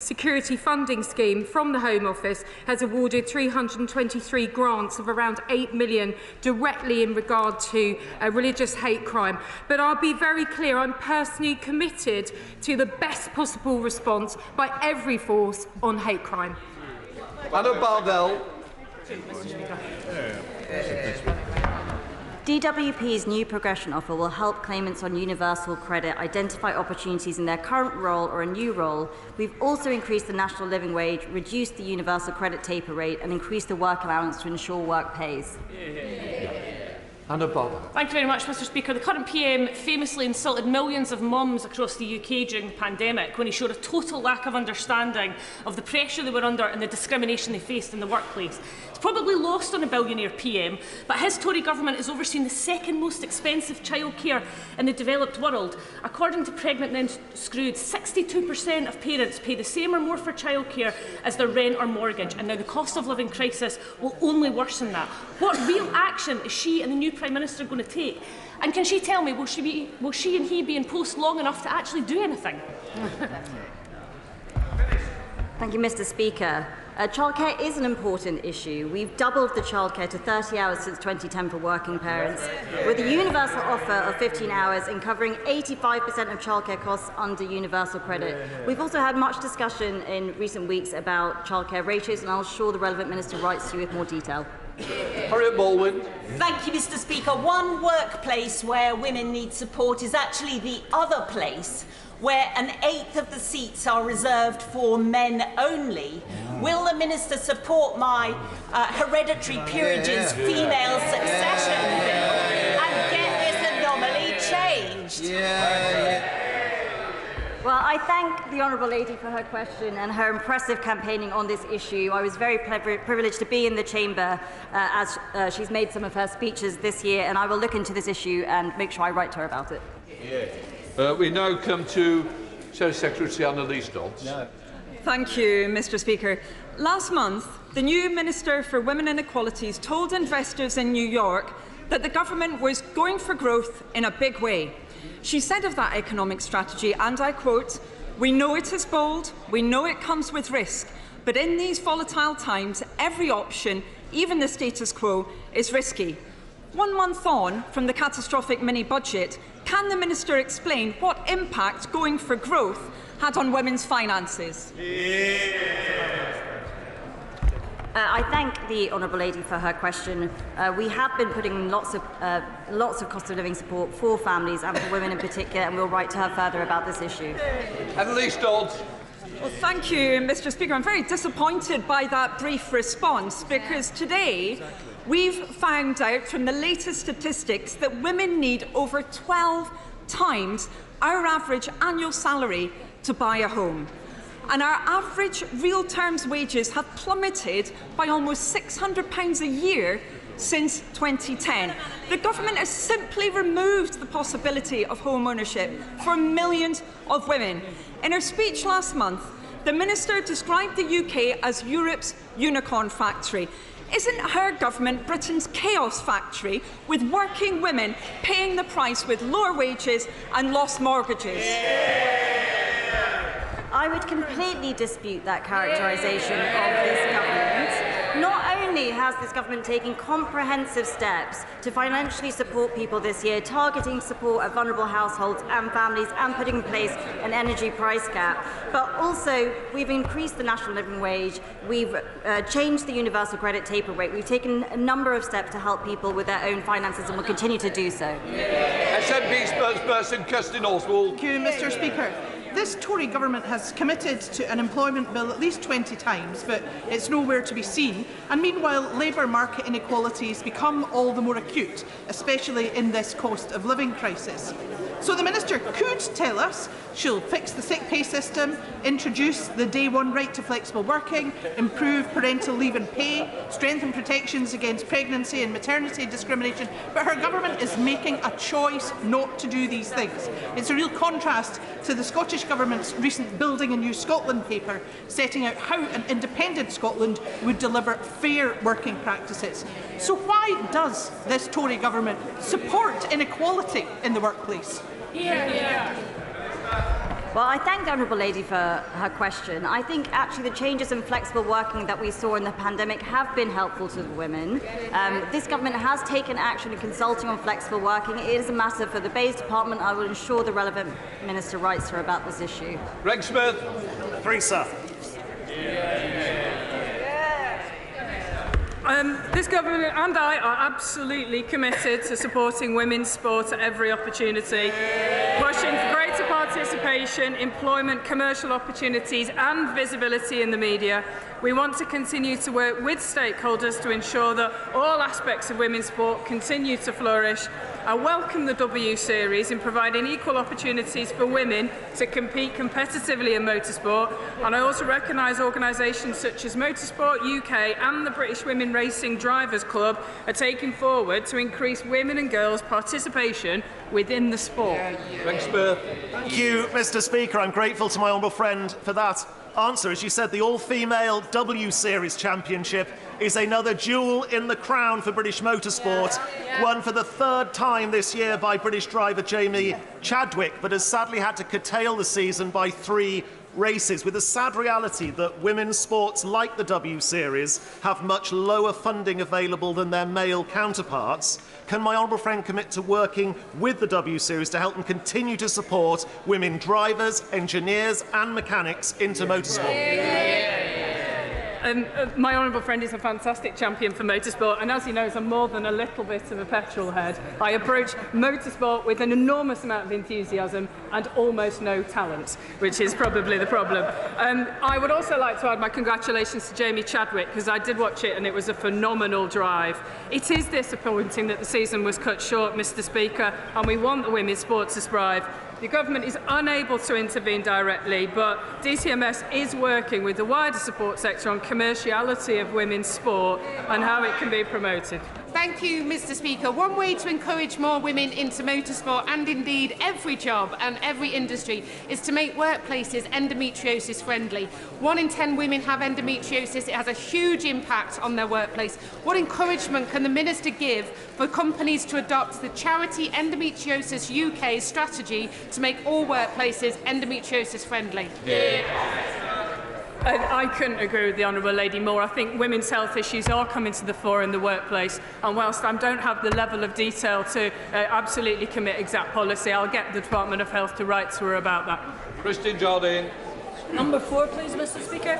Security funding scheme from the Home Office has awarded 323 grants of around 8 million directly in regard to religious hate crime. But I'll be very clear, I'm personally committed to the best possible response by every force on hate crime. Anna Bardell. DWP's new progression offer will help claimants on universal credit identify opportunities in their current role or a new role. We've also increased the national living wage, reduced the universal credit taper rate and increased the work allowance to ensure work pays. Anna Bardell. Thank you very much, Mr Speaker. The current PM famously insulted millions of mums across the UK during the pandemic when he showed a total lack of understanding of the pressure they were under and the discrimination they faced in the workplace. It's probably lost on a billionaire PM, but his Tory government is overseeing the second most expensive childcare in the developed world. According to Pregnant Then Screwed, 62% of parents pay the same or more for childcare as their rent or mortgage, and now the cost of living crisis will only worsen that. What real action is she and the new Prime Minister going to take? And can she tell me, will she and he be in post long enough to actually do anything? Thank you, Mr Speaker. Childcare is an important issue. We've doubled the childcare to 30 hours since 2010 for working parents, with a universal offer of 15 hours and covering 85% of childcare costs under universal credit. We've also had much discussion in recent weeks about childcare ratios, and I'll assure the relevant Minister writes to you with more detail. Harriet Baldwin. Thank you, Mr Speaker. One workplace where women need support is actually the other place, where 1/8 of the seats are reserved for men only. Will the Minister support my hereditary peerages female succession bill and get this anomaly changed? Well, I thank the Honourable Lady for her question and her impressive campaigning on this issue. I was very privileged to be in the Chamber as she's made some of her speeches this year, and I will look into this issue and make sure I write to her about it. We now come to Secretary Annalise Dodds. Thank you, Mr Speaker. Last month, the new Minister for Women and Equalities told investors in New York that the government was going for growth in a big way. She said of that economic strategy, and I quote, "We know it is bold, we know it comes with risk, but in these volatile times, every option, even the status quo, is risky." 1 month on from the catastrophic mini-budget, can the Minister explain what impact going for growth had on women's finances? I thank the Honourable Lady for her question. We have been putting lots of cost of living support for families and for women in particular, and we'll write to her further about this issue. Annalise Dodds. Well, thank you, Mr Speaker. I'm very disappointed by that brief response, because today we've found out from the latest statistics that women need over 12 times our average annual salary to buy a home. And our average real terms wages have plummeted by almost £600 a year since 2010. The government has simply removed the possibility of home ownership for millions of women. In her speech last month, the Minister described the UK as Europe's unicorn factory. Isn't her government Britain's chaos factory, with working women paying the price with lower wages and lost mortgages? I would completely dispute that characterisation of this government. Not only has this government taken comprehensive steps to financially support people this year, targeting support of vulnerable households and families and putting in place an energy price cap, but also we've increased the national living wage, we've changed the universal credit taper rate, we've taken a number of steps to help people with their own finances and will continue to do so. SNP spokesperson Kirstin Oswald. Thank you, Mr Speaker. This Tory government has committed to an employment bill at least 20 times, but it's nowhere to be seen. And meanwhile, labour market inequalities become all the more acute, especially in this cost of living crisis. So the Minister could tell us she'll fix the sick pay system, introduce the day one right to flexible working, improve parental leave and pay, strengthen protections against pregnancy and maternity discrimination, but her government is making a choice not to do these things. It's a real contrast to the Scottish Government's recent Building a New Scotland paper, setting out how an independent Scotland would deliver fair working practices. So why does this Tory government support inequality in the workplace? Well, I thank the Honourable Lady for her question. I think actually the changes in flexible working that we saw in the pandemic have been helpful to the women. This government has taken action in consulting on flexible working. It is a matter for the Bayes Department. I will ensure the relevant Minister writes her about this issue. Greg Smith. Three, sir. This government and I are absolutely committed to supporting women's sport at every opportunity, pushing for greater participation, employment, commercial opportunities and visibility in the media. We want to continue to work with stakeholders to ensure that all aspects of women's sport continue to flourish. I welcome the W Series in providing equal opportunities for women to compete competitively in motorsport, and I also recognise organisations such as Motorsport UK and the British Women Racing Drivers Club are taking forward to increase women and girls' participation within the sport. Greg Smith. Thank you, Mr. Speaker. I'm grateful to my honourable friend for that answer. As you said, the all-female W Series Championship is another jewel in the crown for British motorsport, won for the third time this year by British driver Jamie Chadwick, but has sadly had to curtail the season by 3 races, with the sad reality that women's sports like the W Series have much lower funding available than their male counterparts. Can my honourable friend commit to working with the W Series to help them continue to support women drivers, engineers and mechanics into motorsport? My honourable friend is a fantastic champion for motorsport, and as he knows, I'm more than a little bit of a petrol head. I approach motorsport with an enormous amount of enthusiasm and almost no talent, which is probably the problem. I would also like to add my congratulations to Jamie Chadwick, because I did watch it and it was a phenomenal drive. It is disappointing that the season was cut short, Mr. Speaker, and we want the women's sport to thrive. The government is unable to intervene directly, but DCMS is working with the wider support sector on commerciality of women's sport and how it can be promoted. Thank you, Mr. Speaker. One way to encourage more women into motorsport, and indeed every job and every industry, is to make workplaces endometriosis friendly. 1 in 10 women have endometriosis. It has a huge impact on their workplace. What encouragement can the Minister give for companies to adopt the charity Endometriosis UK strategy to make all workplaces endometriosis friendly? I couldn't agree with the Honourable Lady more. I think women's health issues are coming to the fore in the workplace, and whilst I don't have the level of detail to absolutely commit exact policy, I'll get the Department of Health to write to her about that. Christine Jardine. Number 4, please, Mr. Speaker.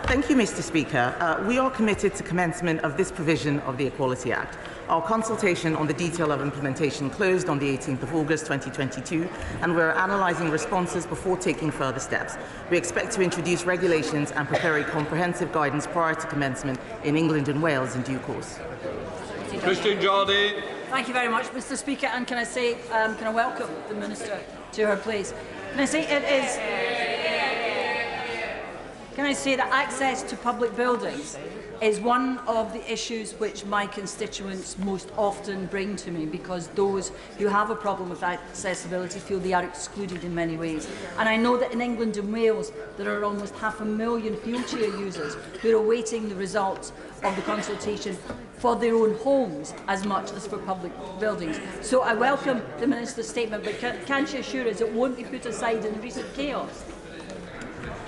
Thank you, Mr. Speaker. We are committed to commencement of this provision of the Equality Act. Our consultation on the detail of implementation closed on the 18th of August 2022, and we're analysing responses before taking further steps. We expect to introduce regulations and prepare a comprehensive guidance prior to commencement in England and Wales in due course. Christine Jardine. Thank you very much, Mr. Speaker. And can I say, can I welcome the Minister to her place? Can I say it is? Can I say that access to public buildings is one of the issues which my constituents most often bring to me, because those who have a problem with accessibility feel they are excluded in many ways. And I know that in England and Wales there are almost 500,000 wheelchair users who are awaiting the results of the consultation for their own homes as much as for public buildings. So I welcome the Minister's statement, but can she assure us it won't be put aside in the recent chaos?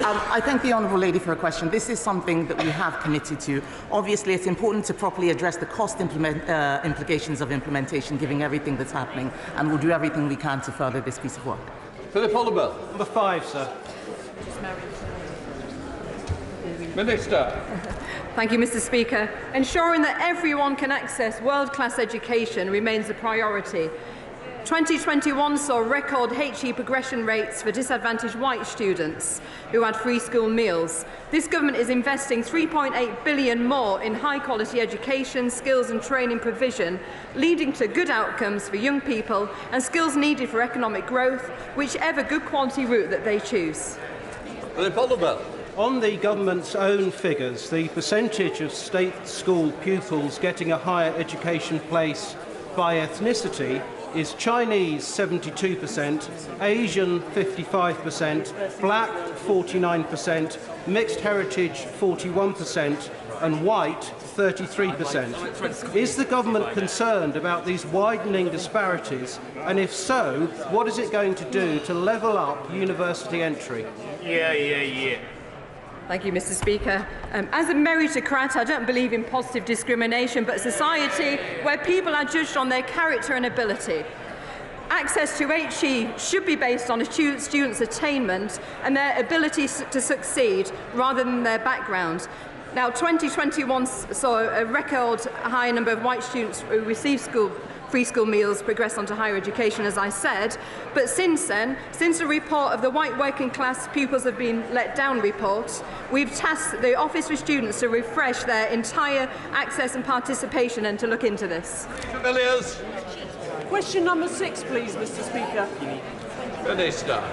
I thank the Honourable Lady for her question. This is something that we have committed to. Obviously, it's important to properly address the cost implications of implementation, given everything that's happening, and we'll do everything we can to further this piece of work. Philip Hollowell. Number 5, sir. Minister. Thank you, Mr. Speaker. Ensuring that everyone can access world-class education remains a priority. 2021 saw record HE progression rates for disadvantaged white students who had free school meals. This government is investing £3.8 billion more in high-quality education, skills and training provision, leading to good outcomes for young people and skills needed for economic growth, whichever good quality route that they choose. On the government's own figures, the percentage of state school pupils getting a higher education place by ethnicity is Chinese 72%, Asian 55%, Black 49%, Mixed Heritage 41%, and White 33%. Is the government concerned about these widening disparities? And if so, what is it going to do to level up university entry? Yeah. Thank you, Mr. Speaker. As a meritocrat, I don't believe in positive discrimination, but a society where people are judged on their character and ability. Access to HE should be based on a student's attainment and their ability to succeed rather than their background. Now, 2021 saw a record high number of white students who received free school meals progress onto higher education, as I said. But since then, since the report of the White Working Class Pupils Have Been Let Down report, we've tasked the Office for Students to refresh their entire access and participation and to look into this. Villiers. Question number 6, please, Mr. Speaker. Minister.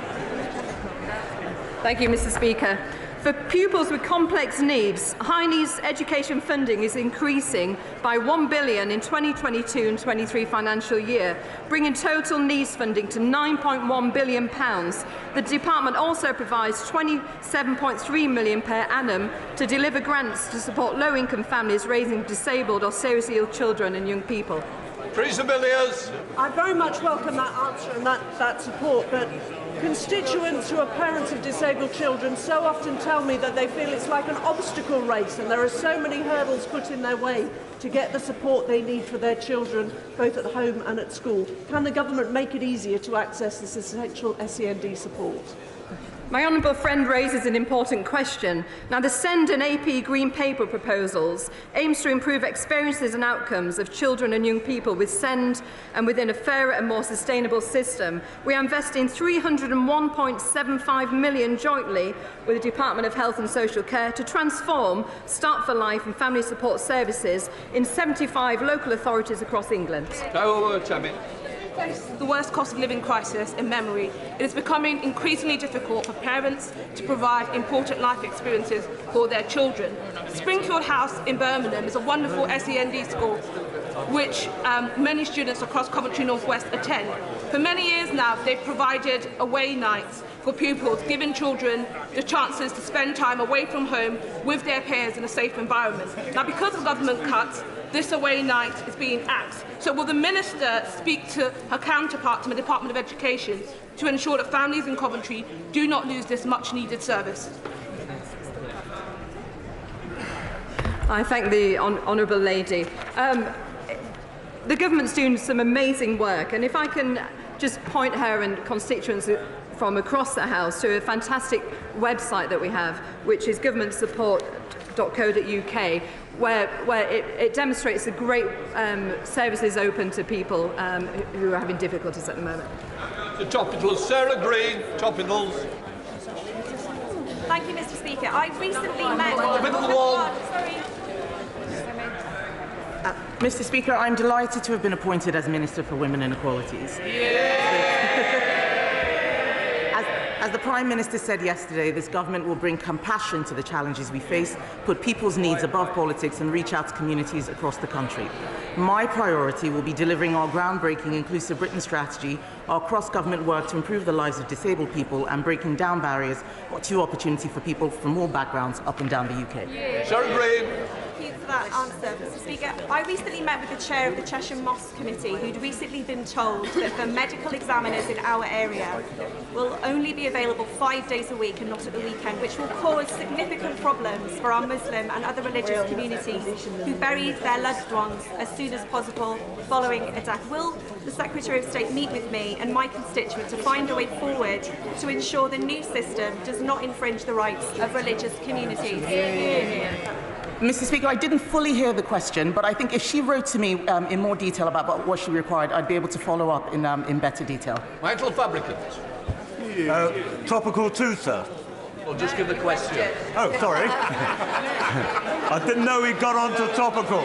Thank you, Mr. Speaker. For pupils with complex needs, high needs education funding is increasing by £1 billion in 2022 and 23 financial year, bringing total needs funding to £9.1 billion. The department also provides £27.3 million per annum to deliver grants to support low-income families raising disabled or seriously ill children and young people. I very much welcome that answer and that support, but constituents who are parents of disabled children so often tell me that they feel it's like an obstacle race and there are so many hurdles put in their way to get the support they need for their children, both at home and at school. Can the government make it easier to access this essential SEND support? My honourable friend raises an important question. Now, the SEND and AP Green Paper proposals aims to improve experiences and outcomes of children and young people with SEND and within a fairer and more sustainable system. We are investing £301.75 million jointly with the Department of Health and Social Care to transform Start for Life and family support services in 75 local authorities across England. The worst cost of living crisis in memory, it is becoming increasingly difficult for parents to provide important life experiences for their children. Springfield House in Birmingham is a wonderful SEND school which many students across Coventry North West attend. For many years now, they've provided away nights for pupils, giving children the chances to spend time away from home with their peers in a safe environment. Now, because of government cuts, this away night is being axed. So will the Minister speak to her counterpart in the Department of Education to ensure that families in Coventry do not lose this much-needed service? I thank the honourable lady. The government's doing some amazing work, and if I can just point her and constituents from across the House to a fantastic website that we have, which is governmentsupport.co.uk, where it demonstrates the great services open to people who are having difficulties at the moment. The topicals, Sarah Green, topicals. Thank you, Mr. Speaker. I recently met... Mr. Speaker, I'm delighted to have been appointed as Minister for Women and Equalities. As the Prime Minister said yesterday, this government will bring compassion to the challenges we face, put people's needs above politics and reach out to communities across the country. My priority will be delivering our groundbreaking Inclusive Britain strategy, our cross-government work to improve the lives of disabled people and breaking down barriers to opportunity for people from all backgrounds up and down the UK. Sarah Green. Thank you for that answer, Mr. Speaker. I recently met with the chair of the Cheshire Mosque Committee, who'd recently been told that the medical examiners in our area will only be available 5 days a week and not at the weekend, which will cause significant problems for our Muslim and other religious communities who bury their loved ones as soon as possible following a death. Will the Secretary of State meet with me and my constituent to find a way forward to ensure the new system does not infringe the rights of religious communities? Mr. Speaker, I didn't fully hear the question, but I think if she wrote to me in more detail about what she required, I'd be able to follow up in better detail. Michael Fabricant. Topical 2, sir. Well, just give the question. Oh, sorry. I didn't know he got onto topical.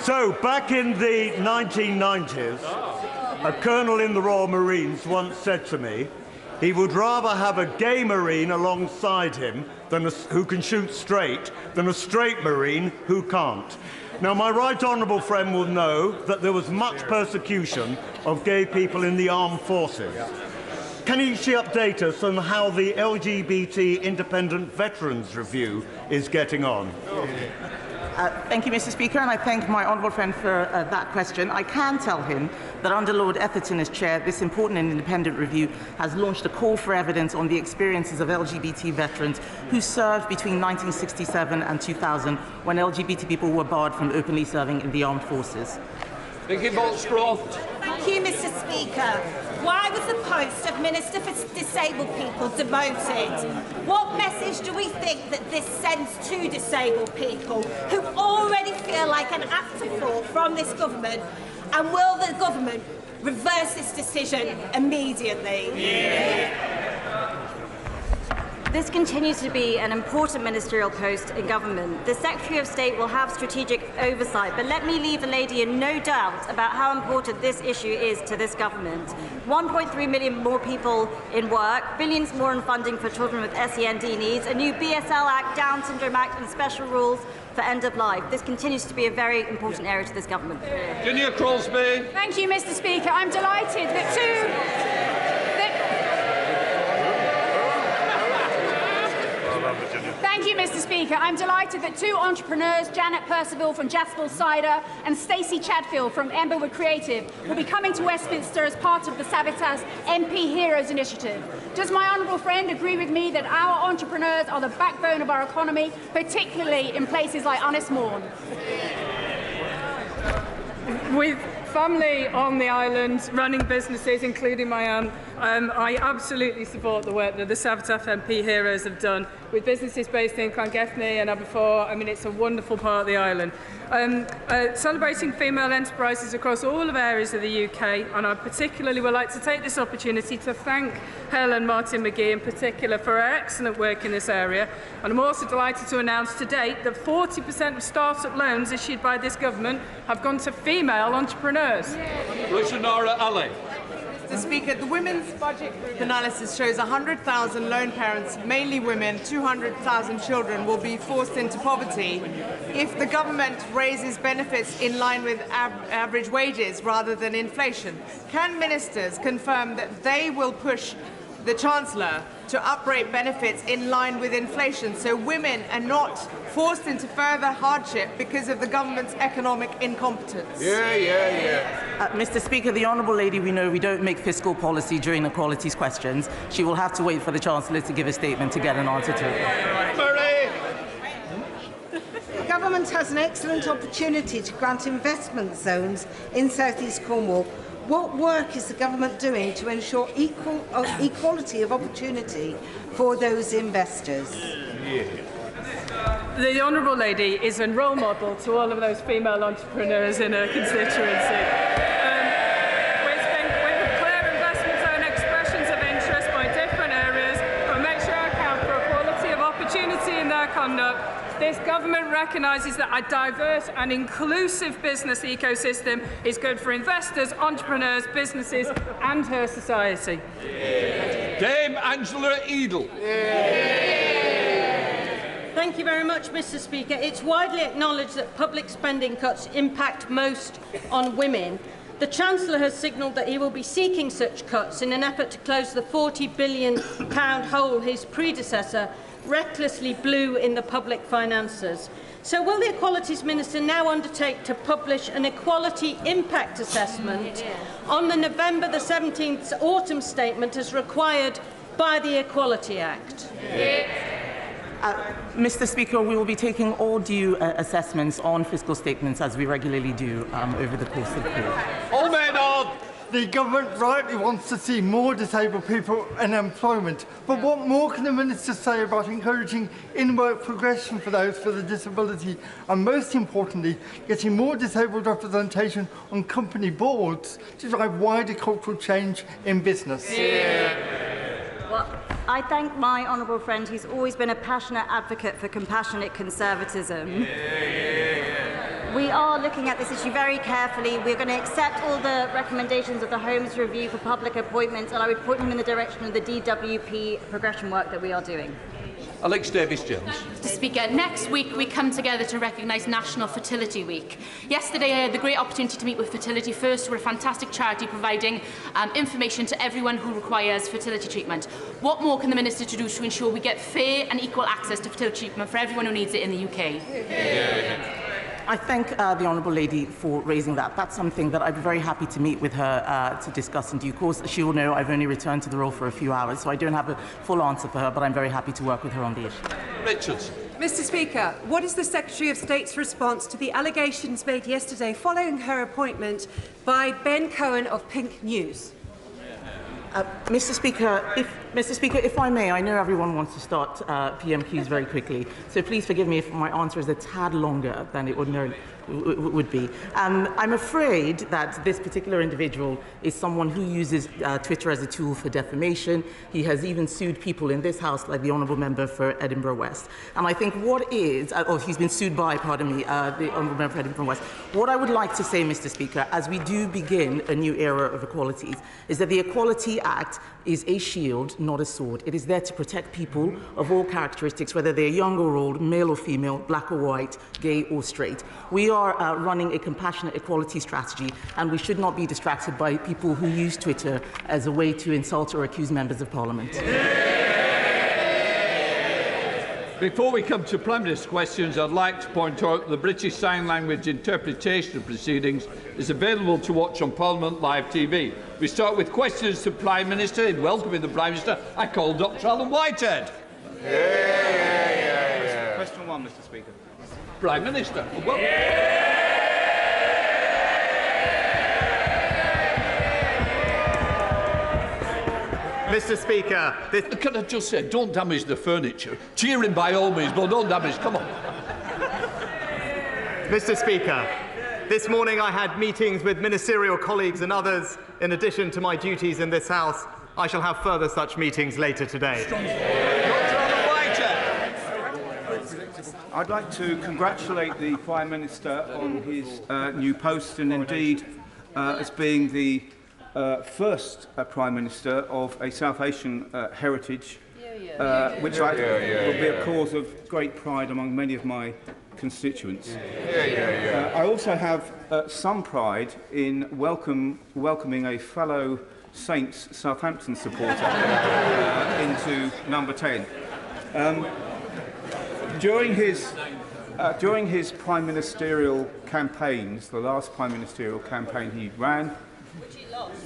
So, back in the 1990s, a colonel in the Royal Marines once said to me, he would rather have a gay Marine alongside him who can shoot straight than a straight Marine who can't. Now, my right honourable friend will know that there was much persecution of gay people in the armed forces. Can she update us on how the LGBT Independent Veterans Review is getting on? Thank you, Mr. Speaker, and I thank my honourable friend for that question. I can tell him that under Lord Etherton as chair, this important and independent review has launched a call for evidence on the experiences of LGBT veterans who served between 1967 and 2000, when LGBT people were barred from openly serving in the armed forces. Thank you, Bolscroft. Thank you, Mr. Speaker. Why was the post of Minister for Disabled People demoted? What message do we think that this sends to disabled people who already feel like an afterthought from this government? And will the government reverse this decision immediately? This continues to be an important ministerial post in government. The Secretary of State will have strategic oversight, but let me leave the lady in no doubt about how important this issue is to this government. 1.3 million more people in work, billions more in funding for children with SEND needs, a new BSL Act, Down Syndrome Act and special rules for end of life. This continues to be a very important area to this government. Virginia Crosby. Thank you, Mr. Speaker. I'm delighted that Thank you, Mr. Speaker. I'm delighted that two entrepreneurs, Janet Percival from Jaspel Cider and Stacey Chadfield from Emberwood Creative, will be coming to Westminster as part of the Savitas MP Heroes initiative. Does my honourable friend agree with me that our entrepreneurs are the backbone of our economy, particularly in places like Unismorn? With family on the island, running businesses, including my own, I absolutely support the work that the Savitas MP Heroes have done with businesses based in Llangefni and Aberfour. I mean, it's a wonderful part of the island. Celebrating female enterprises across all of areas of the UK, and I particularly would like to take this opportunity to thank Helen Martin-McGee in particular for her excellent work in this area. And I'm also delighted to announce to date that 40% of start-up loans issued by this government have gone to female entrepreneurs. Rosanara Ali. Mr. Speaker, the Women's Budget Group analysis shows 100,000 lone parents, mainly women, 200,000 children, will be forced into poverty if the government raises benefits in line with average wages rather than inflation. Can ministers confirm that they will push the Chancellor to uprate benefits in line with inflation so women are not forced into further hardship because of the government's economic incompetence? Mr. Speaker, the honourable lady, we know we don't make fiscal policy during equalities questions. She will have to wait for the Chancellor to give a statement to get an answer to it. The government has an excellent opportunity to grant investment zones in South East Cornwall. What work is the government doing to ensure equality of opportunity for those investors? The honourable lady is a role model to all of those female entrepreneurs in her constituency. With clear investment zone expressions of interest by different areas, but make sure I account for equality of opportunity in their conduct. This government recognises that a diverse and inclusive business ecosystem is good for investors, entrepreneurs, businesses and her society. Dame Angela Edel. Thank you very much, Mr. Speaker. It's widely acknowledged that public spending cuts impact most on women. The Chancellor has signalled that he will be seeking such cuts in an effort to close the £40 billion hole his predecessor recklessly blew in the public finances. So will the Equalities Minister now undertake to publish an equality impact assessment on the November the 17th autumn statement as required by the Equality Act? Mr. Speaker, we will be taking all due assessments on fiscal statements as we regularly do over the course of the period. The government rightly wants to see more disabled people in employment, but what more can the Minister say about encouraging in-work progression for those with a disability and, most importantly, getting more disabled representation on company boards to drive wider cultural change in business? Well, I thank my honourable friend who's always been a passionate advocate for compassionate conservatism. We are looking at this issue very carefully. We're going to accept all the recommendations of the Homes Review for public appointments, and I would point them in the direction of the DWP progression work that we are doing. Alex Davis-Jones. Mr. Speaker, next week we come together to recognise National Fertility Week. Yesterday I had the great opportunity to meet with Fertility First, who are a fantastic charity providing information to everyone who requires fertility treatment. What more can the Minister do to ensure we get fair and equal access to fertility treatment for everyone who needs it in the UK? I thank the Honourable Lady for raising that. That's something that I'd be very happy to meet with her to discuss in due course. She will know I've only returned to the role for a few hours, so I don't have a full answer for her, but I'm very happy to work with her on the issue. Richards. Mr. Speaker, what is the Secretary of State's response to the allegations made yesterday following her appointment by Ben Cohen of Pink News? Mr. Speaker, if I may, I know everyone wants to start PMQs very quickly, so please forgive me if my answer is a tad longer than it ordinarily would be. I'm afraid that this particular individual is someone who uses Twitter as a tool for defamation. He has even sued people in this House, like the Honourable Member for Edinburgh West. And I think he's been sued by, pardon me, the Honourable Member for Edinburgh West. What I would like to say, Mr. Speaker, as we do begin a new era of equalities, is that the Equality Act is a shield, not a sword. It is there to protect people of all characteristics, whether they're young or old, male or female, black or white, gay or straight. We are running a compassionate equality strategy, and we should not be distracted by people who use Twitter as a way to insult or accuse members of Parliament. Before we come to Prime Minister's questions, I'd like to point out that the British Sign Language interpretation of proceedings is available to watch on Parliament Live TV. We start with questions to Prime Minister. In welcoming the Prime Minister, I call Dr. Alan Whitehead. Question 1, Mr. Speaker. Prime Minister. Mr. Speaker, can I just say, don't damage the furniture. Cheer him by all means, but don't damage. Come on. Mr. Speaker, this morning I had meetings with ministerial colleagues and others. In addition to my duties in this House, I shall have further such meetings later today. I'd like to congratulate the Prime Minister on his new post, and indeed as being the first Prime Minister of a South Asian heritage, which will be a cause of great pride among many of my constituents. I also have some pride in welcoming a fellow Saints Southampton supporter into number 10. During his prime ministerial campaigns, the last prime ministerial campaign he ran,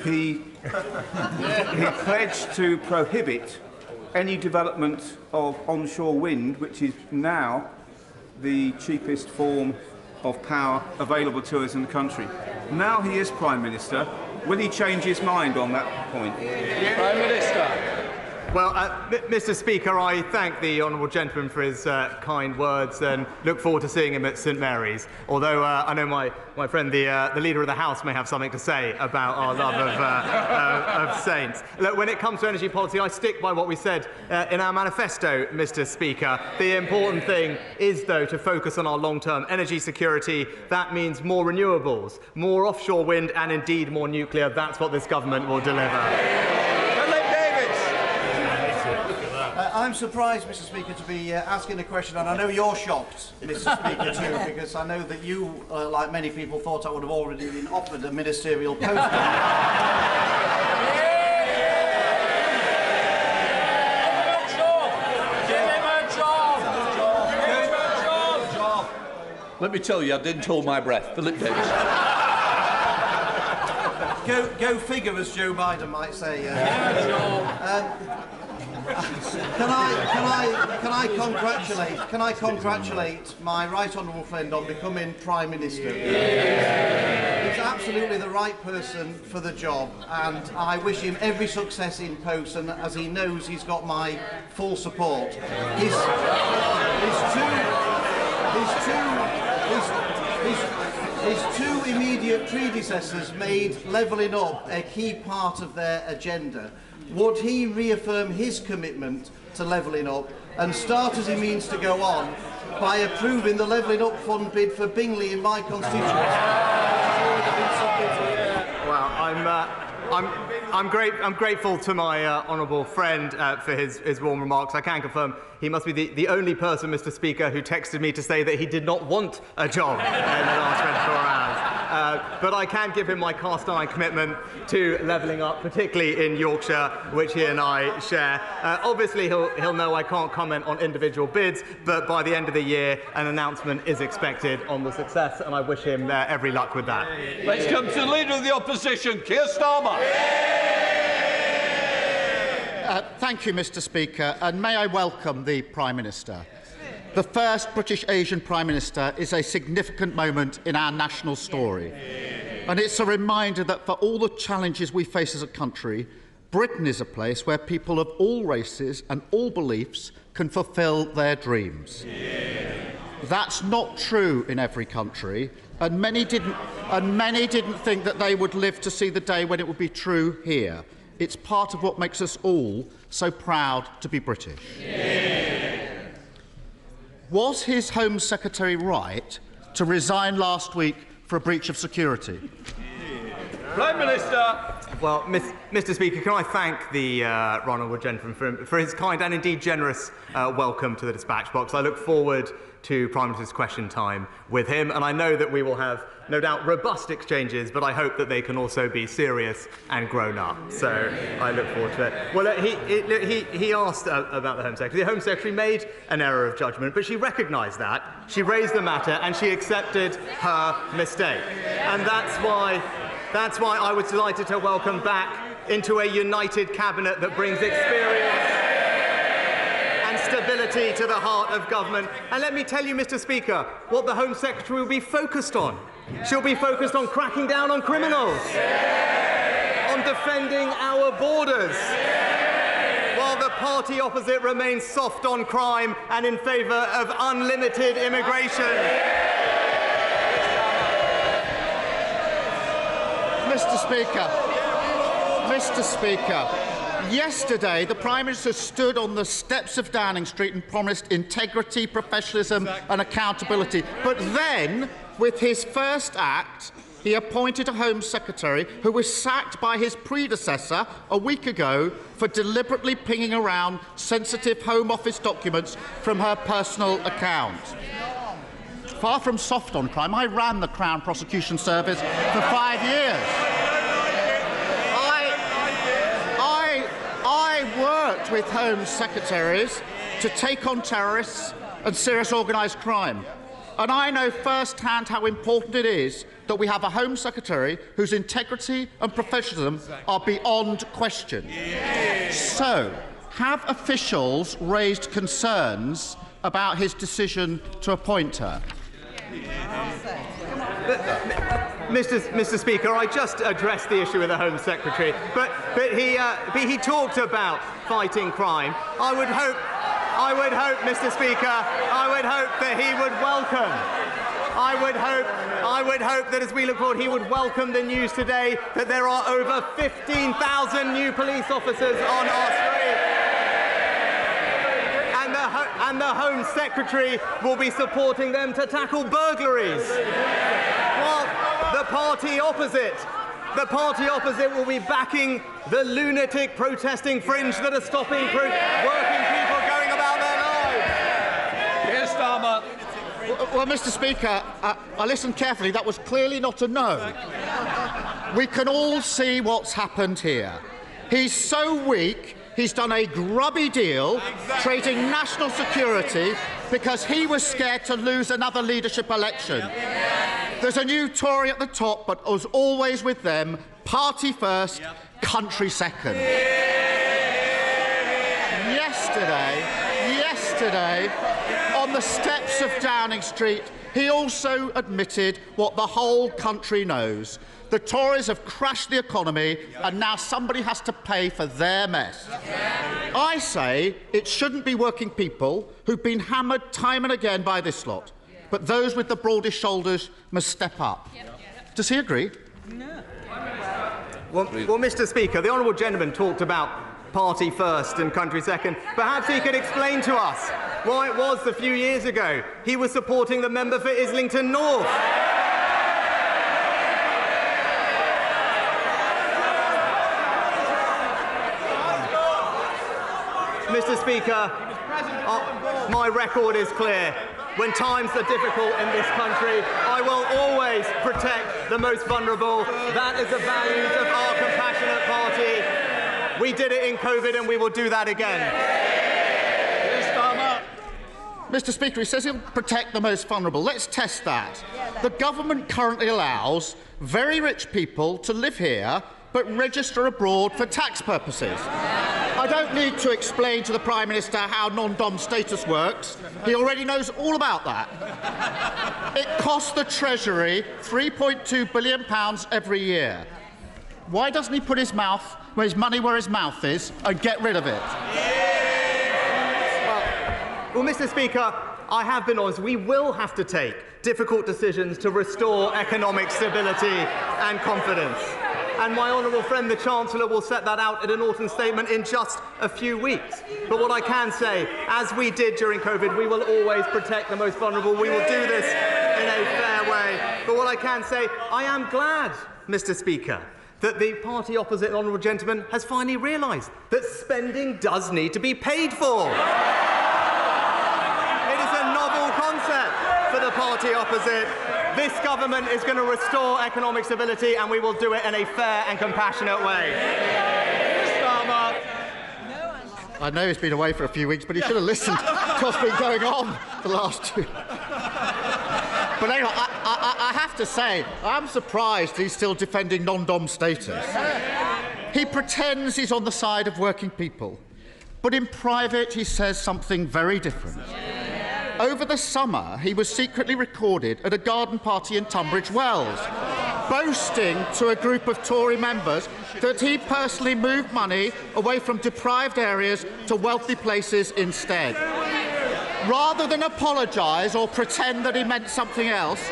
he pledged to prohibit any development of onshore wind, which is now the cheapest form of power available to us in the country. Now he is Prime Minister. Will he change his mind on that point? Prime Minister. Well, Mr. Speaker, I thank the honourable gentleman for his kind words and look forward to seeing him at St Mary's. Although I know my friend, the Leader of the House, may have something to say about our love of Saints. Look, when it comes to energy policy, I stick by what we said in our manifesto, Mr. Speaker. The important thing is, though, to focus on our long-term energy security. That means more renewables, more offshore wind, and indeed more nuclear. That's what this government will deliver. I'm surprised, Mr. Speaker, to be asking a question, and I know you're shocked, Mr. Speaker, too, because I know that you, like many people, thought I would have already been offered a ministerial post. Let me tell you, I didn't hold my breath. Philip Davis. Go figure, as Joe Biden might say. Can I congratulate my right honourable friend on becoming Prime Minister? He's absolutely the right person for the job, and I wish him every success in post, and as he knows, he's got my full support. His two immediate predecessors made levelling up a key part of their agenda. Would he reaffirm his commitment to levelling up and start, as he means to go on, by approving the levelling up fund bid for Bingley in my constituency? Well, I'm grateful to my honourable friend for his warm remarks. I can confirm he must be the only person, Mr. Speaker, who texted me to say that he did not want a job in the last 24 hours. But I can give him my cast iron commitment to levelling up, particularly in Yorkshire, which he and I share. Obviously, he'll know I can't comment on individual bids, but by the end of the year, an announcement is expected on the success, and I wish him every luck with that. Let's come to the Leader of the Opposition, Keir Starmer. Thank you, Mr. Speaker, and may I welcome the Prime Minister. The first British Asian Prime Minister is a significant moment in our national story. And it's a reminder that for all the challenges we face as a country, Britain is a place where people of all races and all beliefs can fulfil their dreams. That's not true in every country, and many didn't think that they would live to see the day when it would be true here. It's part of what makes us all so proud to be British. Was his Home Secretary right to resign last week for a breach of security? Prime Minister. Well, Mr. Speaker, can I thank the honourable gentleman for his kind and indeed generous welcome to the dispatch box. I look forward to Prime Minister's question time with him, and I know that we will have, no doubt, robust exchanges, but I hope that they can also be serious and grown up. So I look forward to it. Well, he asked about the Home Secretary. The Home Secretary made an error of judgment, but she recognised that. She raised the matter and she accepted her mistake. And that's why I was delighted to welcome back into a united cabinet that brings experience and stability to the heart of government. And let me tell you, Mr. Speaker, what the Home Secretary will be focused on. She'll be focused on cracking down on criminals, on defending our borders, while the party opposite remains soft on crime and in favour of unlimited immigration. Mr. Speaker, yesterday the Prime Minister stood on the steps of Downing Street and promised integrity, professionalism and accountability. But then, with his first act, he appointed a Home Secretary who was sacked by his predecessor a week ago for deliberately pinging around sensitive Home Office documents from her personal account. Far from soft on crime, I ran the Crown Prosecution Service for 5 years. I worked with Home Secretaries to take on terrorists and serious organised crime. And I know firsthand how important it is that we have a Home Secretary whose integrity and professionalism are beyond question. So, have officials raised concerns about his decision to appoint her? Mr. Speaker, I just addressed the issue with the Home Secretary, but he talked about fighting crime. I would hope, Mr. Speaker, I would hope that he would welcome. I would hope that as we look forward, he would welcome the news today that there are over 15,000 new police officers on our street. And the Home Secretary will be supporting them to tackle burglaries. While the party opposite will be backing the lunatic protesting fringe that are stopping working people going about their lives. Keir Starmer. Well, Mr. Speaker, I listened carefully. That was clearly not a no. We can all see what's happened here. He's so weak, he's done a grubby deal, trading national security because he was scared to lose another leadership election. There's a new Tory at the top, but as always with them, party first, country second. Yesterday, on the steps of Downing Street, he also admitted what the whole country knows. The Tories have crashed the economy, and now somebody has to pay for their mess. I say it shouldn't be working people who've been hammered time and again by this lot, but those with the broadest shoulders must step up. Does he agree? No. Well, Mr. Speaker, the honourable gentleman talked about party first and country second. Perhaps he could explain to us why it was a few years ago he was supporting the member for Islington North. Mr. Speaker, my record is clear. When times are difficult in this country, I will always protect the most vulnerable. That is the values of our compassionate party. We did it in COVID and we will do that again. Mr. Speaker, he says he'll protect the most vulnerable. Let's test that. The government currently allows very rich people to live here but register abroad for tax purposes. I don't need to explain to the Prime Minister how non-dom status works. He already knows all about that. It costs the Treasury £3.2 billion every year. Why doesn't he put his money where his mouth is and get rid of it? Well, Mr. Speaker, I have been honest. We will have to take difficult decisions to restore economic stability and confidence. And my honourable friend, the Chancellor, will set that out in an autumn statement in just a few weeks. But what I can say, as we did during COVID, we will always protect the most vulnerable. We will do this in a fair way. But what I can say, I am glad, Mr. Speaker, that the party opposite, the honourable gentleman, has finally realised that spending does need to be paid for. It is a novel concept for the party opposite. This government is going to restore economic stability and we will do it in a fair and compassionate way. I know he's been away for a few weeks, but he should have listened to what's been going on the last 2. But anyway, I have to say, I'm surprised he's still defending non-dom status. He pretends he's on the side of working people, but in private he says something very different. Over the summer, he was secretly recorded at a garden party in Tunbridge Wells, boasting to a group of Tory members that he personally moved money away from deprived areas to wealthy places instead. Rather than apologise or pretend that he meant something else,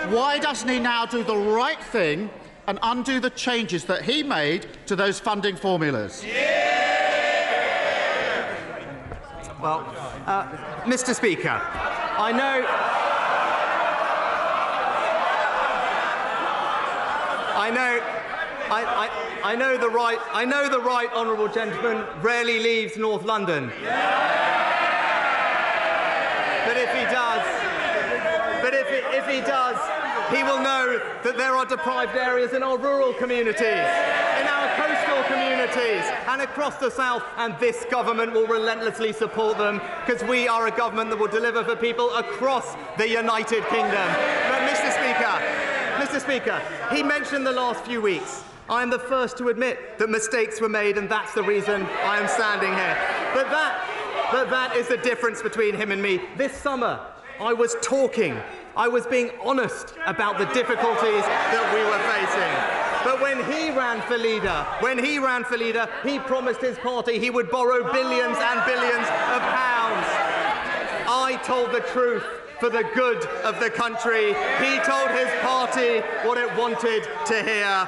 why doesn't he now do the right thing and undo the changes that he made to those funding formulas? Well, Mr. Speaker, I know the right honourable gentleman rarely leaves North London. But if he does, he will know that there are deprived areas in our rural communities, in our coastal communities and across the south, and this government will relentlessly support them because we are a government that will deliver for people across the United Kingdom. But Mr. Speaker, he mentioned the last few weeks. I am the first to admit that mistakes were made, and that's the reason I am standing here. But that is the difference between him and me. This summer, I was being honest about the difficulties that we were facing. But when he ran for leader, he promised his party he would borrow billions and billions of pounds. I told the truth for the good of the country. He told his party what it wanted to hear.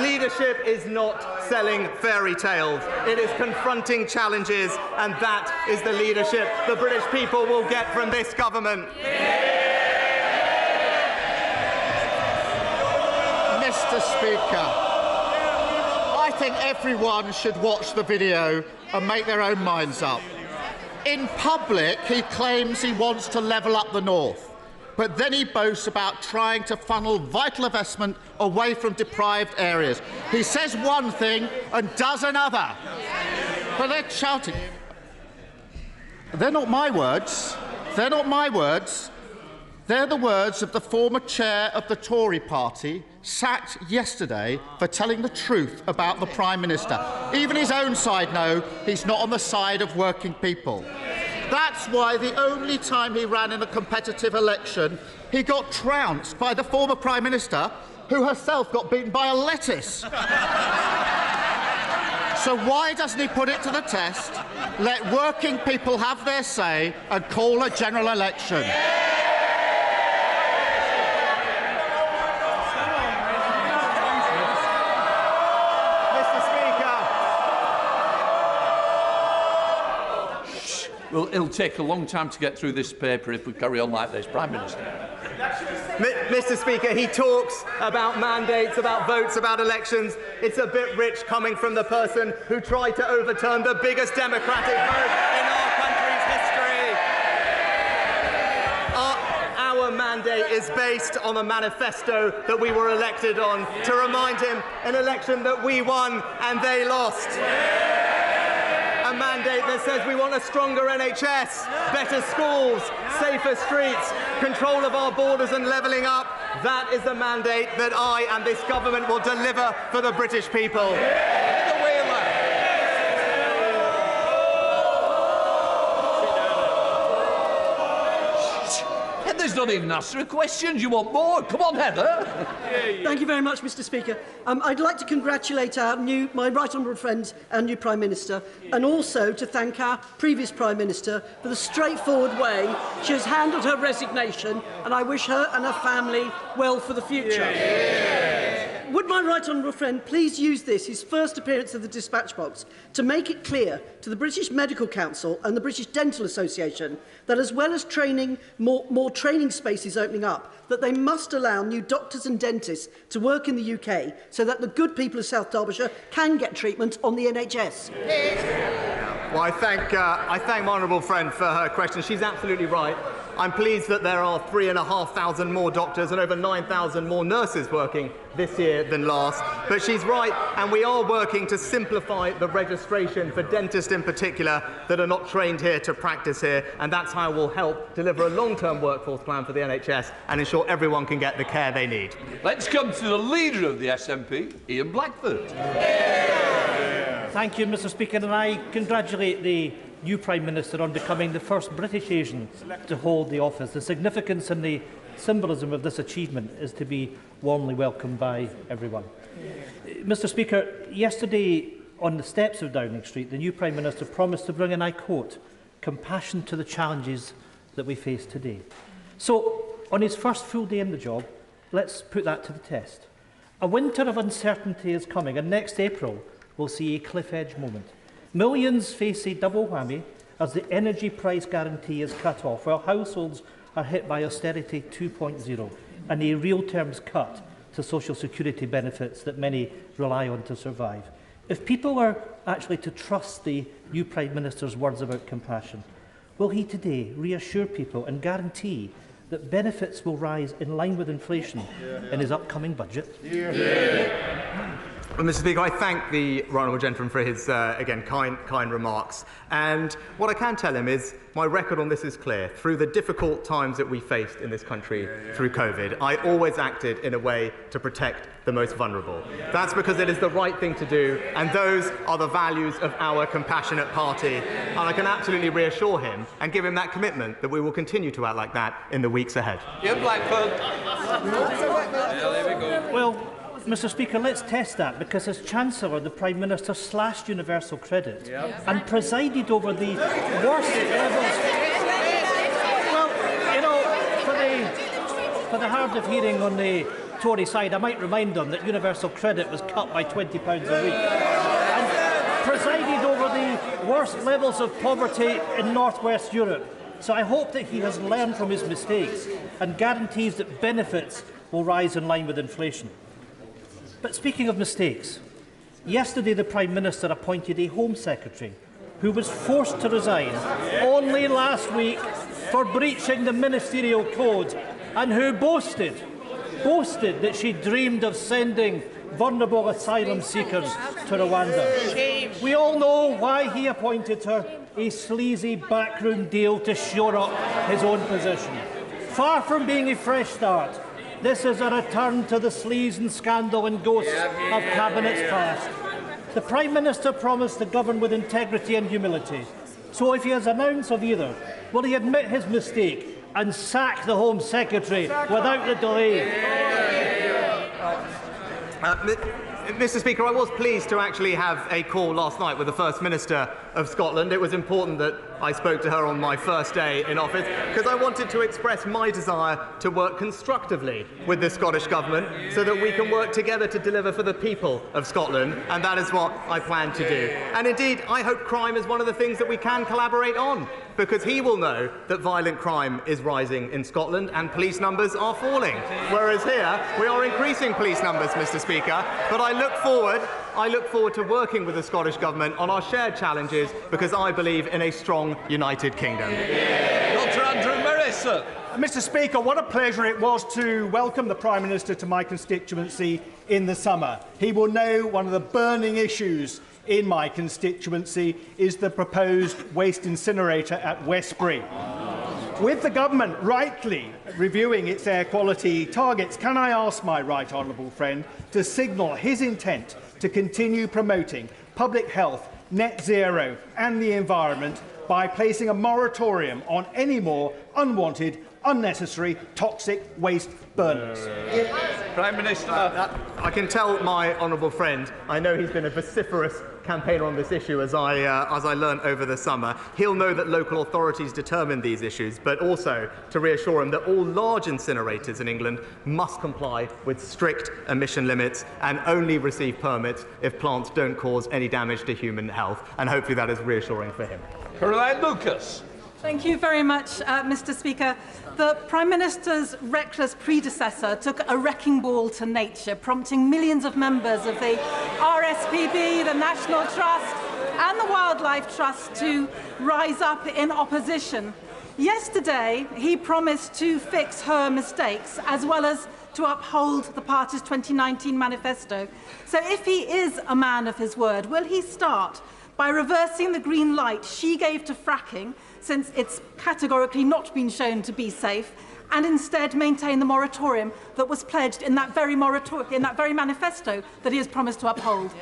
Leadership is not selling fairy tales. It is confronting challenges, and that is the leadership the British people will get from this government. Mr. Speaker, I think everyone should watch the video and make their own minds up. In public, he claims he wants to level up the north, but then he boasts about trying to funnel vital investment away from deprived areas. He says one thing and does another. But they're shouting. They're not my words. They're not my words. They're the words of the former chair of the Tory party, sacked yesterday for telling the truth about the Prime Minister. Even his own side know he's not on the side of working people. That's why the only time he ran in a competitive election, he got trounced by the former Prime Minister, who herself got beaten by a lettuce. So why doesn't he put it to the test, let working people have their say and call a general election? Well, it'll take a long time to get through this paper if we carry on like this, Prime Minister. Mr. Speaker, he talks about mandates, about votes, about elections. It's a bit rich coming from the person who tried to overturn the biggest democratic vote in our country's history. Our mandate is based on a manifesto that we were elected on to remind him an election that we won and they lost. A mandate that says we want a stronger NHS, better schools, safer streets, control of our borders and levelling up. That is the mandate that I and this government will deliver for the British people. Heather's not even asked her questions. You want more? Come on, Heather. Thank you very much, Mr. Speaker. I'd like to congratulate my right honourable friend and new Prime Minister, and also to thank our previous Prime Minister for the straightforward way she has handled her resignation, and I wish her and her family well for the future. Would my right honourable friend please use this, his first appearance of the dispatch box, to make it clear to the British Medical Council and the British Dental Association that, as well as more training spaces opening up, that they must allow new doctors and dentists to work in the UK so that the good people of South Derbyshire can get treatment on the NHS? Well, I thank my honourable friend for her question. She's absolutely right. I'm pleased that there are 3,500 more doctors and over 9,000 more nurses working this year than last. But she's right, and we are working to simplify the registration for dentists in particular that are not trained here to practice here, and that's how we'll help deliver a long-term workforce plan for the NHS and ensure everyone can get the care they need. Let's come to the leader of the SNP, Ian Blackford. Thank you, Mr. Speaker, and I congratulate the new Prime Minister on becoming the first British Asian to hold the office. The significance and the symbolism of this achievement is to be warmly welcomed by everyone. Mr. Speaker, yesterday on the steps of Downing Street, the new Prime Minister promised to bring, and I quote, compassion to the challenges that we face today. So, on his first full day in the job, let's put that to the test. A winter of uncertainty is coming, and next April we'll see a cliff-edge moment. Millions face a double whammy as the energy price guarantee is cut off, while households are hit by austerity 2.0 and a real terms cut to social security benefits that many rely on to survive. If people are actually to trust the new Prime Minister's words about compassion, will he today reassure people and guarantee that benefits will rise in line with inflation in his upcoming budget? Well, Mr. Speaker, I thank the right honourable gentleman for his, again, kind remarks. And what I can tell him is my record on this is clear. Through the difficult times that we faced in this country through COVID, I always acted in a way to protect the most vulnerable. That's because it is the right thing to do, and those are the values of our compassionate party. And I can absolutely reassure him and give him that commitment that we will continue to act like that in the weeks ahead. Ian Blackford. Well, Mr. Speaker, let's test that, because as Chancellor, the Prime Minister slashed universal credit and presided over the worst levels. Well, you know, for the hard of hearing on the Tory side, I might remind them that universal credit was cut by £20 a week and presided over the worst levels of poverty in North West Europe. So I hope that he has learned from his mistakes and guarantees that benefits will rise in line with inflation. But speaking of mistakes, yesterday the Prime Minister appointed a Home Secretary who was forced to resign only last week for breaching the ministerial code, and who boasted that she dreamed of sending vulnerable asylum seekers to Rwanda. We all know why he appointed her, a sleazy backroom deal to shore up his own position. Far from being a fresh start, this is a return to the sleaze and scandal and ghosts of cabinets past. The Prime Minister promised to govern with integrity and humility. So if he has an ounce of either, will he admit his mistake and sack the Home Secretary without the delay? Mr. Speaker, I was pleased to actually have a call last night with the First Minister of Scotland. It was important that I spoke to her on my first day in office because I wanted to express my desire to work constructively with the Scottish Government so that we can work together to deliver for the people of Scotland, and that is what I plan to do. And indeed, I hope crime is one of the things that we can collaborate on, because he will know that violent crime is rising in Scotland and police numbers are falling, whereas here we are increasing police numbers, Mr. Speaker. But I look forward to working with the Scottish Government on our shared challenges, because I believe in a strong United Kingdom. Dr. Andrew Morris. Mr. Speaker, what a pleasure it was to welcome the Prime Minister to my constituency in the summer. He will know one of the burning issues in my constituency is the proposed waste incinerator at Westbury. With the government rightly reviewing its air quality targets, can I ask my right honourable friend to signal his intent to continue promoting public health, net zero and the environment by placing a moratorium on any more unwanted, unnecessary, toxic waste burners? Prime Minister. I can tell my honourable friend, I know he's been a vociferous campaigner on this issue as I learned over the summer. He'll know that local authorities determine these issues, but also to reassure him that all large incinerators in England must comply with strict emission limits and only receive permits if plants don't cause any damage to human health. And hopefully that is reassuring for him. Caroline Lucas. Thank you very much, Mr. Speaker. The Prime Minister's reckless predecessor took a wrecking ball to nature, prompting millions of members of the RSPB, the National Trust and the Wildlife Trust to rise up in opposition. Yesterday, he promised to fix her mistakes as well as to uphold the party's 2019 manifesto. So if he is a man of his word, will he start by reversing the green light she gave to fracking, since it's categorically not been shown to be safe, and instead maintain the moratorium that was pledged in that very manifesto that he has promised to uphold?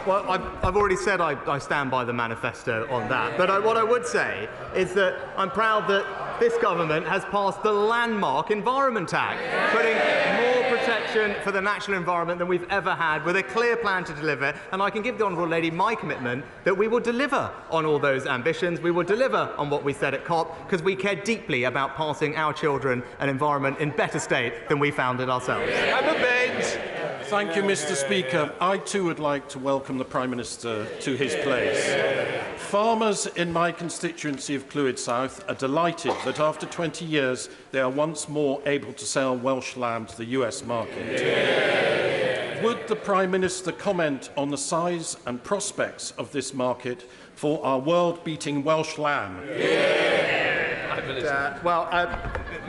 Well, I've already said I stand by the manifesto on that, but what I would say is that I'm proud that this government has passed the landmark Environment Act, putting more protection for the natural environment than we've ever had, with a clear plan to deliver. And I can give the honourable lady my commitment that we will deliver on all those ambitions. We will deliver on what we said at COP, because we care deeply about passing our children an environment in better state than we found it ourselves. Thank you, Mr. Speaker. I too would like to welcome the Prime Minister to his place. Farmers in my constituency of Clwyd South are delighted that after 20 years they are once more able to sell Welsh lamb to the US market. Would the Prime Minister comment on the size and prospects of this market for our world-beating Welsh lamb?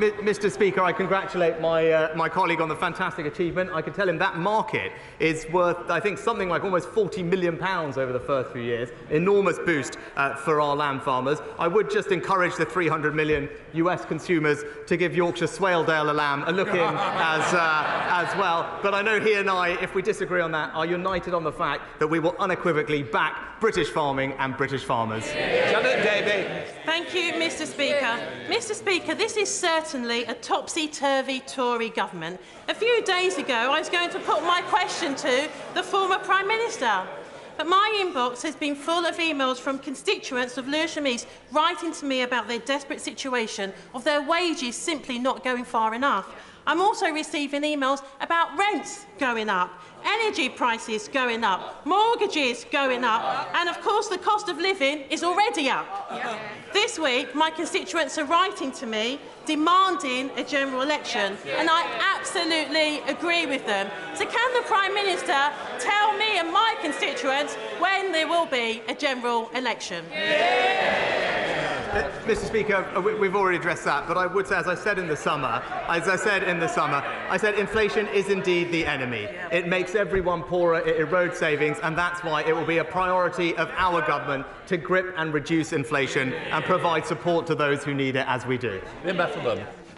Mr. Speaker, I congratulate my colleague on the fantastic achievement. I can tell him that market is worth, I think, something like almost £40 million over the first few years. Enormous boost for our lamb farmers. I would just encourage the 300 million US consumers to give Yorkshire Swaledale a lamb a look in as well. But I know he and I, if we disagree on that, are united on the fact that we will unequivocally back British farming and British farmers. Janet Davey. Thank you, Mr. Speaker. Mr. Speaker, this is certainly a topsy-turvy Tory government. A few days ago, I was going to put my question to the former Prime Minister. But my inbox has been full of emails from constituents of Lewisham East writing to me about their desperate situation of their wages simply not going far enough. I'm also receiving emails about rents going up, energy prices going up, mortgages going up, and of course the cost of living is already up. This week, my constituents are writing to me demanding a general election, and I absolutely agree with them. So can the Prime Minister tell me and my constituents when there will be a general election? Mr. Speaker, we've already addressed that, but I would say, as I said in the summer, I said inflation is indeed the enemy. It makes everyone poorer, it erodes savings, and that's why it will be a priority of our government to grip and reduce inflation and provide support to those who need it, as we do.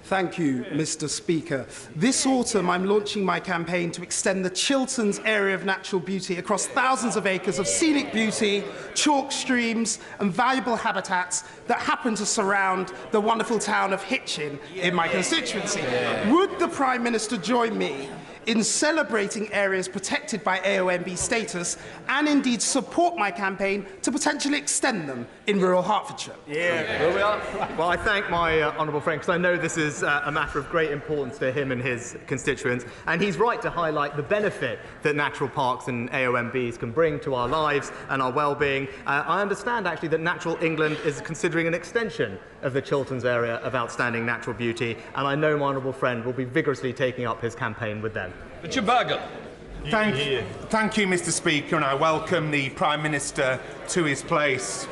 Thank you, Mr. Speaker. This autumn, I'm launching my campaign to extend the Chilterns area of natural beauty across thousands of acres of scenic beauty, chalk streams and valuable habitats that happen to surround the wonderful town of Hitchin in my constituency. Would the Prime Minister join me in celebrating areas protected by AONB status and indeed support my campaign to potentially extend them in rural Hertfordshire. Well, I thank my honourable friend, because I know this is a matter of great importance to him and his constituents, and he's right to highlight the benefit that natural parks and AONBs can bring to our lives and our well-being. I understand, actually, that Natural England is considering an extension of the Chilterns area of outstanding natural beauty, and I know my honourable friend will be vigorously taking up his campaign with them. Richard Bargett. Thank you, Mr. Speaker, and I welcome the Prime Minister to his place.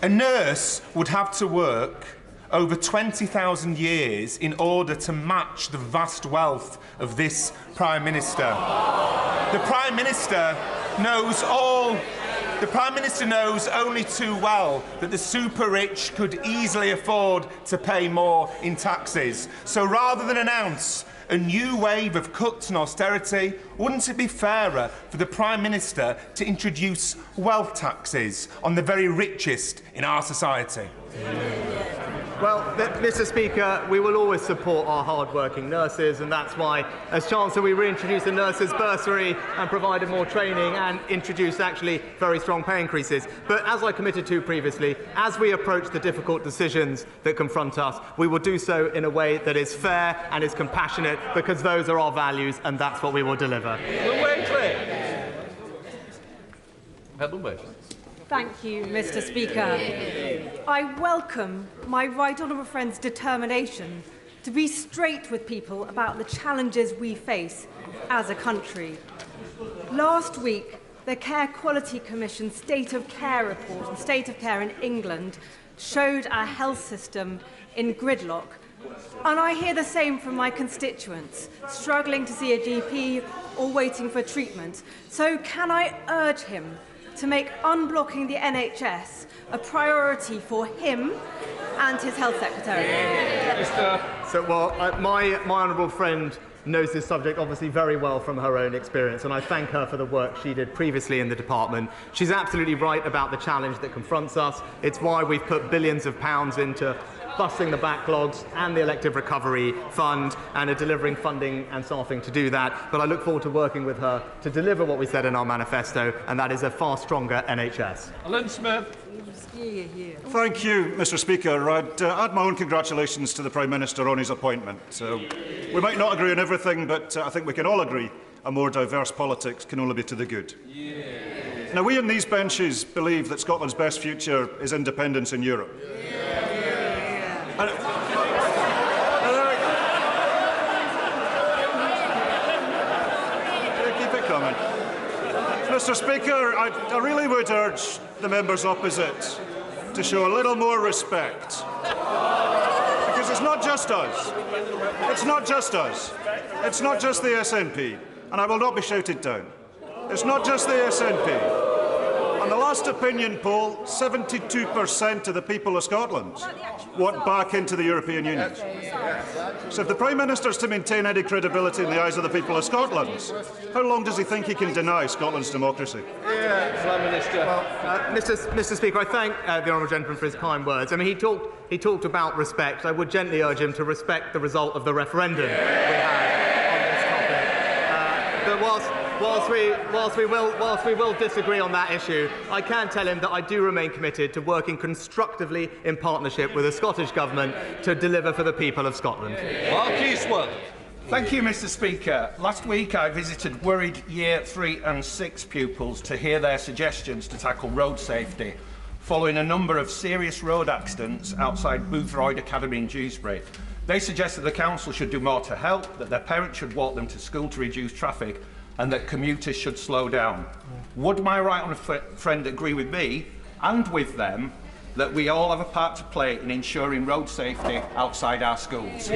A nurse would have to work over 20,000 years in order to match the vast wealth of this Prime Minister. The Prime Minister knows only too well that the super-rich could easily afford to pay more in taxes. So rather than announce a new wave of cuts and austerity, wouldn't it be fairer for the Prime Minister to introduce wealth taxes on the very richest in our society? Well, Mr. Speaker, we will always support our hard-working nurses, and that's why, as Chancellor, we reintroduced the nurses' bursary and provided more training and introduced, actually, very strong pay increases. But as I committed to previously, as we approach the difficult decisions that confront us, we will do so in a way that is fair and is compassionate, because those are our values, and that's what we will deliver. Thank you, Mr. Speaker. I welcome my right honourable friend's determination to be straight with people about the challenges we face as a country. Last week, the Care Quality Commission State of Care report on state of care in England showed our health system in gridlock. And I hear the same from my constituents, struggling to see a GP or waiting for treatment. So can I urge him to make unblocking the NHS a priority for him and his Health Secretary? My honourable friend knows this subject obviously very well from her own experience, and I thank her for the work she did previously in the department. She's absolutely right about the challenge that confronts us. It's why we've put billions of pounds into busting the backlogs and the elective recovery fund, and are delivering funding and staffing to do that. But I look forward to working with her to deliver what we said in our manifesto, and that is a far stronger NHS. Alan Smith. Thank you, Mr. Speaker. I'd add my own congratulations to the Prime Minister on his appointment. We might not agree on everything, but I think we can all agree a more diverse politics can only be to the good. Now, we in these benches believe that Scotland's best future is independence in Europe. Keep it coming. Mr. Speaker, I really would urge the members opposite to show a little more respect. Because it's not just us. It's not just us. It's not just the SNP. And I will not be shouted down. It's not just the SNP. On the last opinion poll, 72% of the people of Scotland want back into the European Union. So if the Prime Minister is to maintain any credibility in the eyes of the people of Scotland, how long does he think he can deny Scotland's democracy? Mr. Speaker, I thank the honourable gentleman for his kind words. I mean, he talked about respect. I would gently urge him to respect the result of the referendum we had on this topic. But whilst we will disagree on that issue, I can tell him that I do remain committed to working constructively in partnership with the Scottish Government to deliver for the people of Scotland. Mark Eastwood. Thank you, Mr. Speaker. Last week I visited worried Year 3 and 6 pupils to hear their suggestions to tackle road safety, following a number of serious road accidents outside Boothroyd Academy in Dewsbury. They suggested the council should do more to help, that their parents should walk them to school to reduce traffic, and that commuters should slow down. Would my right honourable friend agree with me and with them that we all have a part to play in ensuring road safety outside our schools?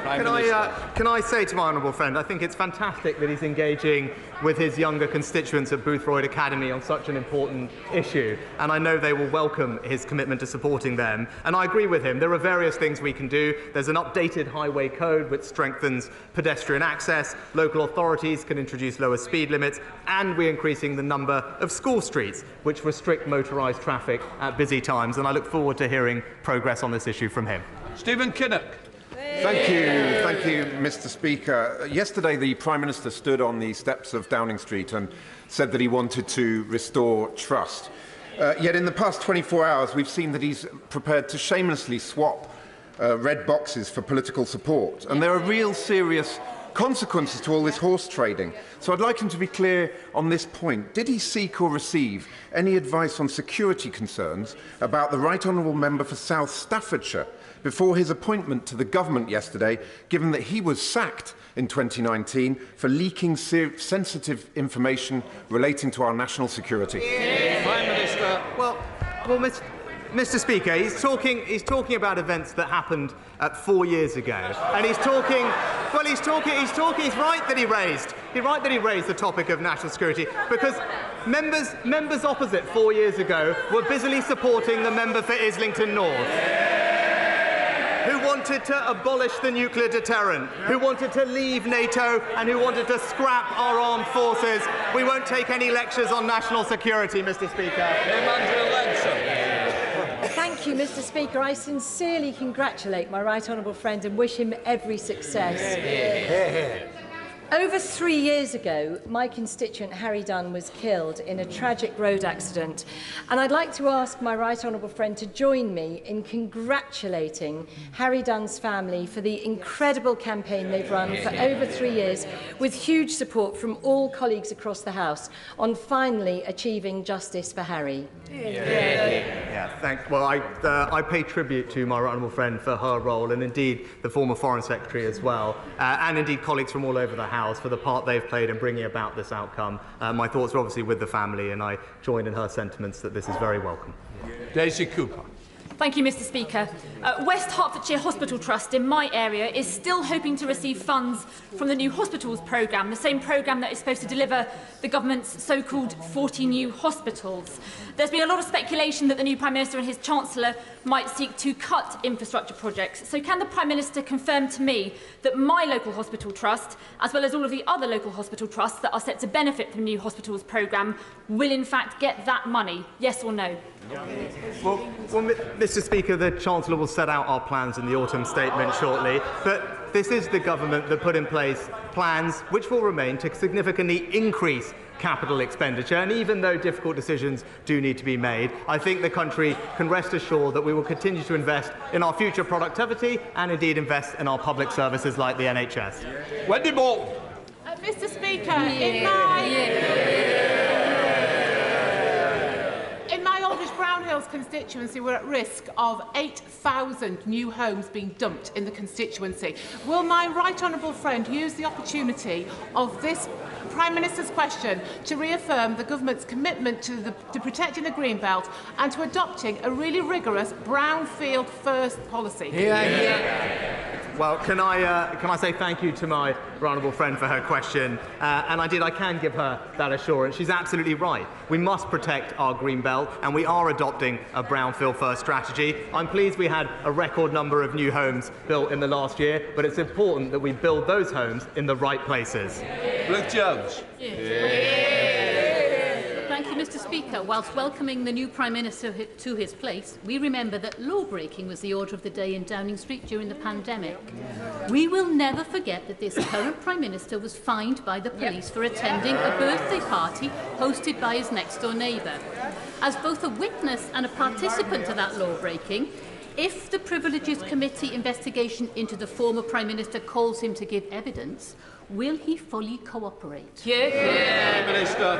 Can I say to my honourable friend, I think it's fantastic that he's engaging with his younger constituents at Boothroyd Academy on such an important issue, and I know they will welcome his commitment to supporting them. And I agree with him. There are various things we can do. There's an updated highway code which strengthens pedestrian access. Local authorities can introduce lower speed limits, and we're increasing the number of school streets which restrict motorised traffic at busy times. And I look forward to hearing progress on this issue from him. Stephen Kinnock. Thank you, Mr. Speaker. Yesterday, the Prime Minister stood on the steps of Downing Street and said that he wanted to restore trust. Yet in the past 24 hours, we've seen that he's prepared to shamelessly swap red boxes for political support. And there are real serious consequences to all this horse trading. So I'd like him to be clear on this point. Did he seek or receive any advice on security concerns about the Right Honourable Member for South Staffordshire before his appointment to the government yesterday, given that he was sacked in 2019 for leaking sensitive information relating to our national security? Prime Minister. Well, Mr. Speaker, he's talking about events that happened 4 years ago, and he's right that he raised the topic of national security because members opposite 4 years ago were busily supporting the member for Islington North, who wanted to abolish the nuclear deterrent, who wanted to leave NATO, and who wanted to scrap our armed forces. We won't take any lectures on national security, Mr. Speaker. Thank you, Mr. Speaker. I sincerely congratulate my right honourable friend and wish him every success. Over 3 years ago, my constituent Harry Dunn was killed in a tragic road accident, and I'd like to ask my right honourable friend to join me in congratulating Harry Dunn's family for the incredible campaign they've run for over 3 years, with huge support from all colleagues across the House on finally achieving justice for Harry. Well, I pay tribute to my right honourable friend for her role, and indeed the former Foreign Secretary as well, and indeed colleagues from all over the House for the part they've played in bringing about this outcome. My thoughts are obviously with the family, and I join in her sentiments that this is very welcome. Daisy Cooper. Thank you, Mr. Speaker. West Hertfordshire Hospital Trust in my area is still hoping to receive funds from the new hospitals programme, the same programme that is supposed to deliver the government's so-called 40 new hospitals. There's been a lot of speculation that the new Prime Minister and his Chancellor might seek to cut infrastructure projects. So can the Prime Minister confirm to me that my local hospital trust, as well as all of the other local hospital trusts that are set to benefit from the new hospitals programme, will in fact get that money? Yes or no? Well, Mr. Speaker, the Chancellor will set out our plans in the autumn statement shortly, but this is the government that put in place plans which will remain to significantly increase capital expenditure, and even though difficult decisions do need to be made, I think the country can rest assured that we will continue to invest in our future productivity and indeed invest in our public services like the NHS. Wendy Bolton. Mr. Speaker, in my Aldridge Brown Hills constituency, we're at risk of 8,000 new homes being dumped in the constituency. Will my right honourable friend use the opportunity of this Prime Minister's question to reaffirm the government's commitment to protecting the Greenbelt and to adopting a really rigorous brownfield first policy? Well, can I say thank you to my honourable friend for her question, and I can give her that assurance. She's absolutely right. We must protect our green belt, and we are adopting a brownfield first strategy. I'm pleased we had a record number of new homes built in the last year, but it's important that we build those homes in the right places. Luke Jones. Thank you, Mr. Speaker. Whilst welcoming the new Prime Minister to his place, we remember that law-breaking was the order of the day in Downing Street during the pandemic. We will never forget that this current Prime Minister was fined by the police for attending a birthday party hosted by his next-door neighbour. As both a witness and a participant to that law-breaking, if the Privileges Committee investigation into the former Prime Minister calls him to give evidence, will he fully cooperate? Minister.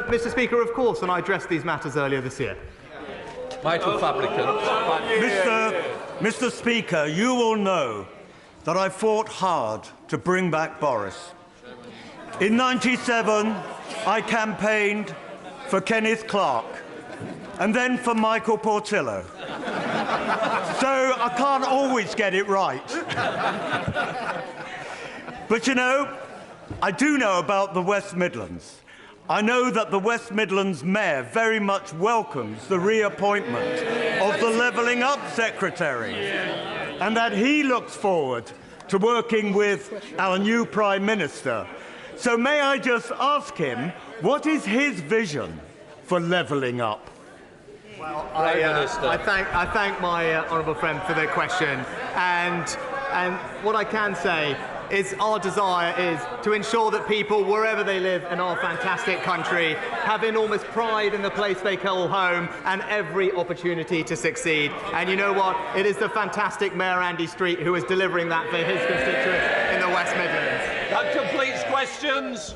Mr. Speaker, of course, and I addressed these matters earlier this year. Michael Fabricant. Mr. Speaker, you will know that I fought hard to bring back Boris. In '97, I campaigned for Kenneth Clarke and then for Michael Portillo. So I can't always get it right. But you know, I do know about the West Midlands. I know that the West Midlands Mayor very much welcomes the reappointment of the Levelling Up Secretary, and that he looks forward to working with our new Prime Minister. So may I just ask him, what is his vision for levelling up? Well, I thank my honourable friend for the question, and And what I can say is our desire is to ensure that people, wherever they live in our fantastic country, have enormous pride in the place they call home and every opportunity to succeed. And you know what? It is the fantastic Mayor Andy Street who is delivering that for his constituents in the West Midlands. That completes questions.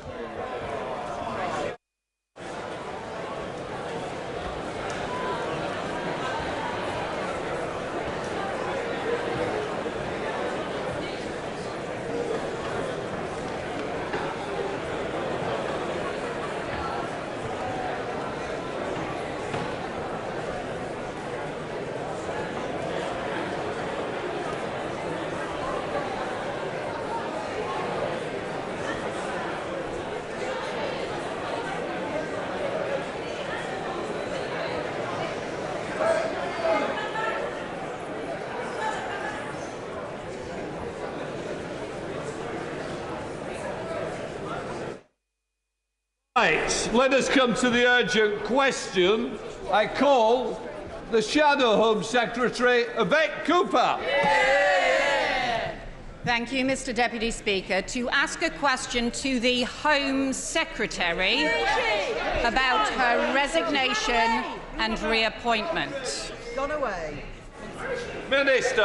Right, let us come to the urgent question. I call the Shadow Home Secretary, Yvette Cooper. Thank you, Mr Deputy Speaker. To ask a question to the Home Secretary about her resignation and reappointment. Gone away. Minister.